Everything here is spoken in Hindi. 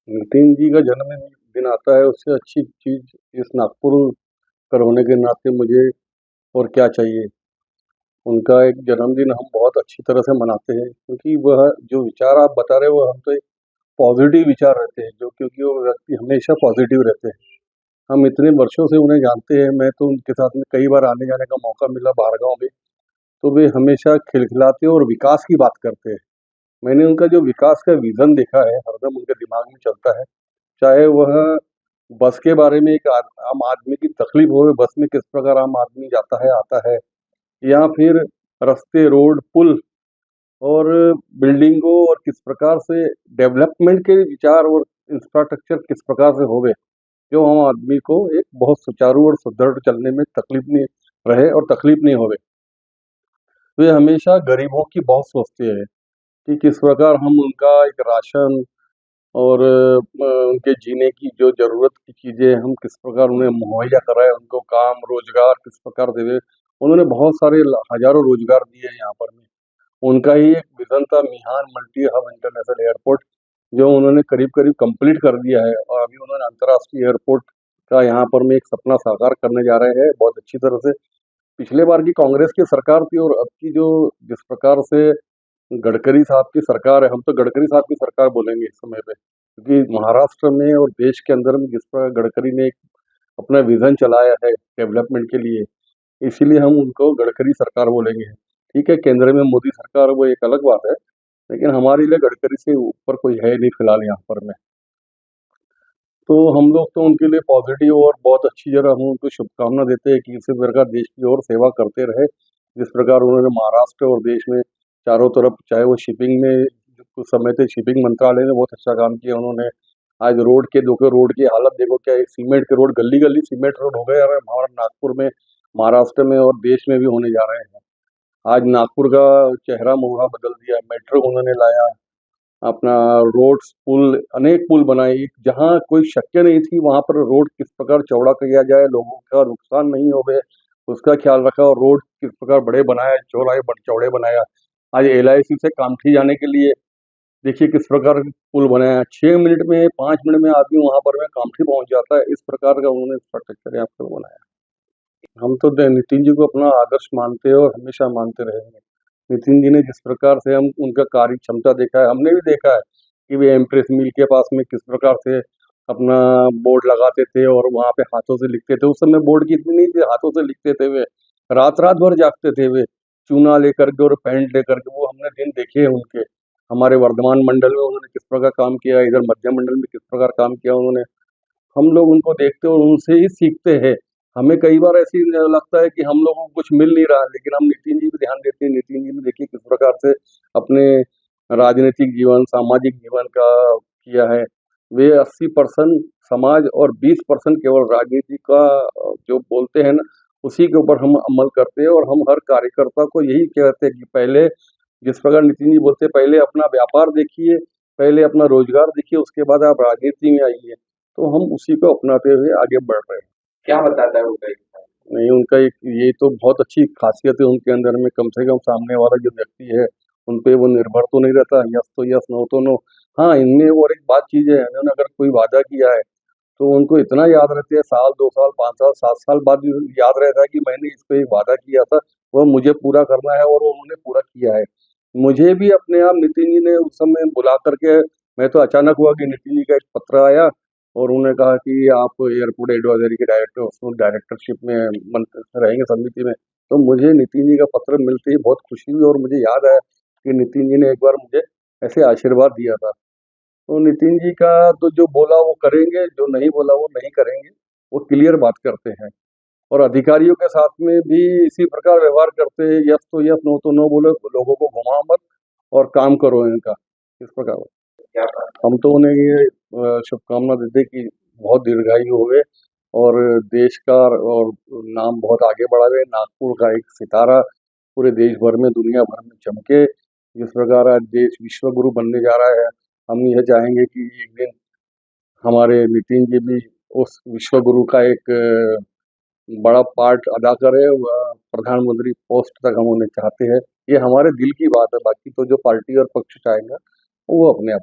नितिन जी का जन्मदिन आता है, उससे अच्छी चीज़ इस नागपुर कर होने के नाते मुझे और क्या चाहिए। उनका एक जन्मदिन हम बहुत अच्छी तरह से मनाते हैं, क्योंकि वह जो विचार आप बता रहे हो वो हम तो एक पॉजिटिव विचार रहते हैं, जो क्योंकि वो व्यक्ति हमेशा पॉजिटिव रहते हैं। हम इतने वर्षों से उन्हें जानते हैं, मैं तो उनके साथ में कई बार आने जाने का मौका मिला बाहर गाँव में, तो वे हमेशा खिलखिलाते और विकास की बात करते हैं। मैंने उनका जो विकास का विज़न देखा है, हरदम उनके दिमाग में चलता है। चाहे वह बस के बारे में एक आम आदमी की तकलीफ हो, बस में किस प्रकार आम आदमी जाता है आता है, या फिर रास्ते, रोड, पुल और बिल्डिंगों और किस प्रकार से डेवलपमेंट के विचार और इंफ्रास्ट्रक्चर किस प्रकार से होवे, जो आम आदमी को एक बहुत सुचारू और सुदृढ़ चलने में तकलीफ नहीं रहे और तकलीफ नहीं होवे। वे हमेशा गरीबों की बहुत सोचते हैं कि किस प्रकार हम उनका एक राशन और उनके जीने की जो ज़रूरत की चीज़ें हम किस प्रकार उन्हें मुहैया कराएँ, उनको काम, रोज़गार किस प्रकार देवें। उन्होंने बहुत सारे हज़ारों रोज़गार दिए हैं यहाँ पर में। उनका ही एक विज़न था मिहान मल्टी हब इंटरनेशनल एयरपोर्ट, जो उन्होंने करीब-करीब कंप्लीट कर दिया है, और अभी उन्होंने अंतर्राष्ट्रीय एयरपोर्ट का यहाँ पर में एक सपना साकार करने जा रहे हैं बहुत अच्छी तरह से। पिछले बार की कांग्रेस की सरकार थी और अब की जो जिस प्रकार से गडकरी साहब की सरकार है, हम तो गडकरी साहब की सरकार बोलेंगे इस समय पे, क्योंकि महाराष्ट्र में और देश के अंदर में जिस प्रकार गडकरी ने एक अपना विज़न चलाया है डेवलपमेंट के लिए, इसीलिए हम उनको गडकरी सरकार बोलेंगे। ठीक है, केंद्र में मोदी सरकार वो एक अलग बात है, लेकिन हमारे लिए गडकरी से ऊपर कोई है नहीं फिलहाल यहाँ पर में। तो हम लोग तो उनके लिए पॉजिटिव और बहुत अच्छी जगह हम उनको शुभकामना देते हैं कि इसी प्रकार देश की और सेवा करते रहे। जिस प्रकार उन्होंने महाराष्ट्र और देश में चारों तरफ, चाहे वो शिपिंग में जो कुछ समय थे, शिपिंग मंत्रालय ने बहुत अच्छा काम किया उन्होंने। आज रोड के देखो, रोड की हालत देखो क्या है, सीमेंट के रोड, गली-गली सीमेंट रोड हो गए। अरे हमारे नागपुर में, महाराष्ट्र में और देश में भी होने जा रहे हैं। आज नागपुर का चेहरा-मोहरा बदल दिया, मेट्रो उन्होंने लाया। अपना रोड्स, पुल, अनेक पुल बनाए, जहाँ कोई शक्य नहीं थी वहाँ पर रोड किस प्रकार चौड़ा किया जाए, लोगों का नुकसान नहीं होवे, उसका ख्याल रखा, और रोड किस प्रकार बड़े बनाए, चौड़ाए चौड़े बनाया। आज एलआईसी से कामठी जाने के लिए देखिए किस प्रकार पुल बनाया, 6 मिनट में, 5 मिनट में आदमी वहाँ पर में कामठी पहुँच जाता है। इस प्रकार का उन्होंने इंफ्रास्ट्रक्चर यहाँ पर बनाया। हम तो नितिन जी को अपना आदर्श मानते हैं और हमेशा मानते रहेंगे। नितिन जी ने जिस प्रकार से हम उनका कार्य क्षमता देखा है, हमने भी देखा है कि वे एम्प्रेस मिल के पास में किस प्रकार से अपना बोर्ड लगाते थे और वहाँ पे हाथों से लिखते थे। उस समय बोर्ड की इतनी नहीं थी, हाथों से लिखते थे वे, रात-रात भर जागते थे वे, चूना लेकर के और पेंट लेकर के, वो हमने दिन देखे हैं उनके। हमारे वर्धमान मंडल में उन्होंने किस प्रकार काम किया, इधर मध्य मंडल में किस प्रकार काम किया उन्होंने। हम लोग उनको देखते हैं और उनसे ही सीखते हैं। हमें कई बार ऐसी लगता है कि हम लोगों को कुछ मिल नहीं रहा है, लेकिन हम नितिन जी पे ध्यान देते हैं। नितिन जी ने देखिए किस प्रकार से अपने राजनीतिक जीवन, सामाजिक जीवन का किया है। वे 80% समाज और 20% केवल राजनीति का जो बोलते हैं ना, उसी के ऊपर हम अमल करते हैं, और हम हर कार्यकर्ता को यही कहते हैं कि पहले जिस प्रकार नितिन जी बोलते हैं, पहले अपना व्यापार देखिए, पहले अपना रोज़गार देखिए, उसके बाद आप राजनीति में आइए। तो हम उसी को अपनाते हुए आगे बढ़ रहे हैं। क्या बताता है उनका ये? नहीं, उनका एक ये तो बहुत अच्छी ख़ासियत है उनके अंदर में, कम से कम सामने वाला जो व्यक्ति है, उन पे वो निर्भर तो नहीं रहता, यस तो यस, नो तो नो। हाँ, इनमें और एक बात चीज़ है, इन्होंने अगर कोई वादा किया है, तो उनको इतना याद रहता है, साल, 2 साल, 5 साल, 7 साल बाद भी याद रहता है कि मैंने इस पे एक वादा किया था, वो मुझे पूरा करना है, और वो उन्होंने पूरा किया है। मुझे भी अपने आप नितिन जी ने उस समय बुला कर के, मैं तो अचानक हुआ कि नितिन जी का एक पत्र आया और उन्होंने कहा कि आप एयरपोर्ट एडवाइजरी के डायरेक्टर, उसमें डायरेक्टरशिप में रहेंगे समिति में। तो मुझे नितिन जी का पत्र मिलते ही बहुत खुशी हुई, और मुझे याद आया कि नितिन जी ने एक बार मुझे ऐसे आशीर्वाद दिया था। तो नितिन जी का तो जो बोला वो करेंगे, जो नहीं बोला वो नहीं करेंगे, वो क्लियर बात करते हैं। और अधिकारियों के साथ में भी इसी प्रकार व्यवहार करते हैं, यस तो यस, नो तो नो बोलो, लोगों को घुमाओ मत और काम करो इनका, इस प्रकार। क्या बात हम तो उन्हें ये शुभकामना देते हैं कि बहुत दीर्घायु होवे और देश का और नाम बहुत आगे बढ़ावे, नागपुर का एक सितारा पूरे देश भर में, दुनिया भर में चमके। जिस प्रकार आज देश विश्व गुरु बनने जा रहा है, हम यह चाहेंगे कि एक दिन हमारे नितिन जी भी उस विश्व गुरु का एक बड़ा पार्ट अदा करे, वह प्रधानमंत्री पोस्ट तक हम उन्हें चाहते हैं। ये हमारे दिल की बात है, बाकी तो जो पार्टी और पक्ष चाहेगा वो अपने आप